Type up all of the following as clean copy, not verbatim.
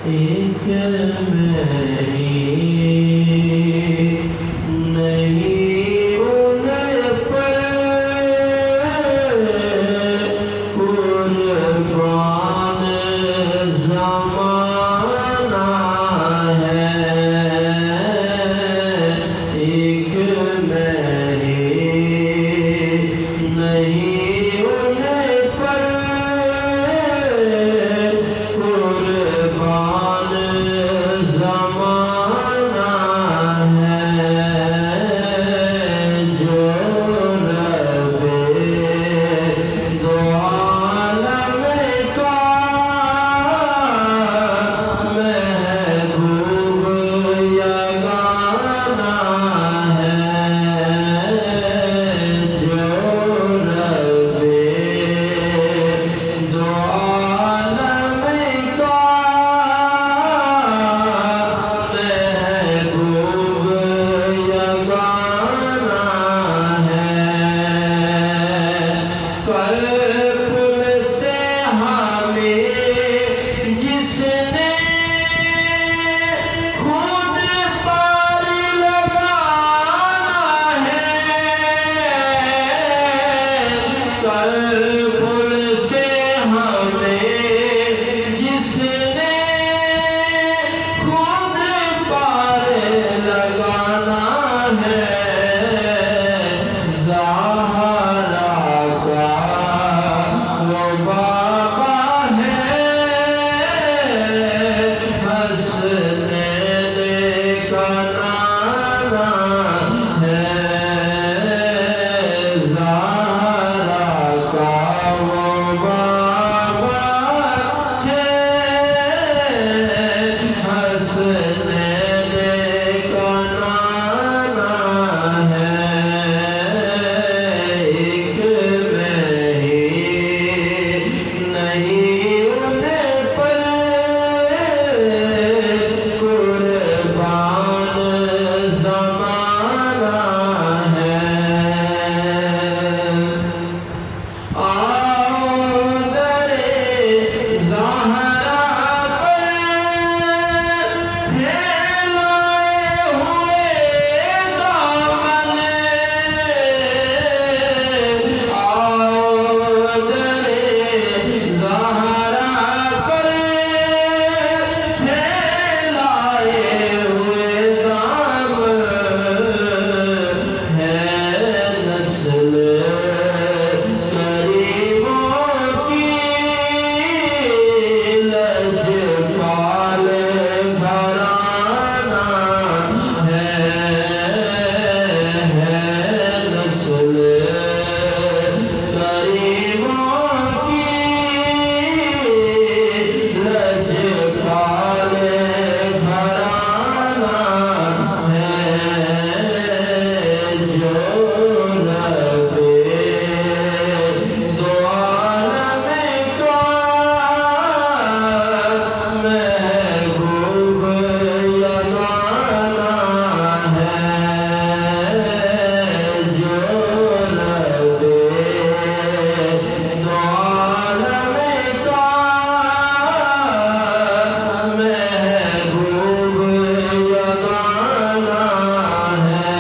ایک میری نہیں ان پر قربان زمانہ ہے، ایک میری نہیں ان پر قربان زمانہ ہے، جو رب دو عالم کا محبوب یگانہ ہے، جو رب دو عالم کا محبوب یگانہ ہے، کل پل سے ہمیں جس نے خود پار لگانا ہے، کل پل سے ہمیں جس نے خود پار لگانا ہے، زہرا کا وہ بابا ہے، حسنین کا نانا ہے، زہرا کا وہ بابا ہے، حسنین کا نانا ہے، ایک میری نہیں ان پر قربان زمانہ ہے، آؤ در زہرا پر پھیلائے ہوئے دامن، آؤ در زہرا پر پھیلائے ہوئے دامن، ہے نسل کریموں کی لجپال گھرانہ ہے، نسل کریموں کی لجپال گھرانہ ہے، جو رب دو عالم کا محبوب یگانہ ہے، جو رب دو عالم کا محبوب یگانہ ہے،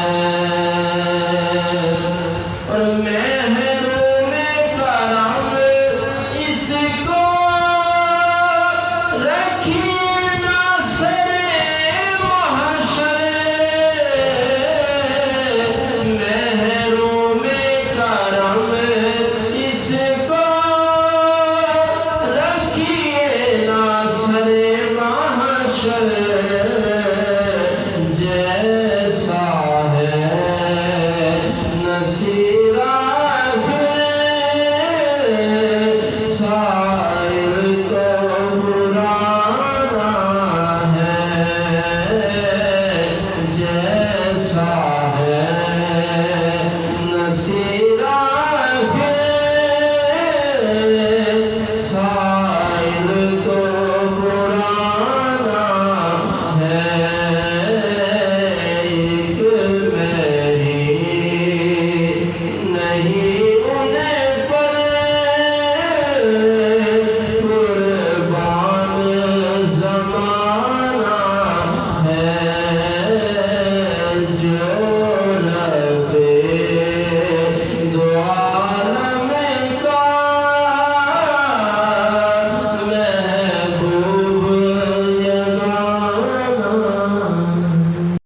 اور محروم کرم اس کو رکھی نہ سر محشر، محروم کرم اس کو رکھی نہ سر محشر،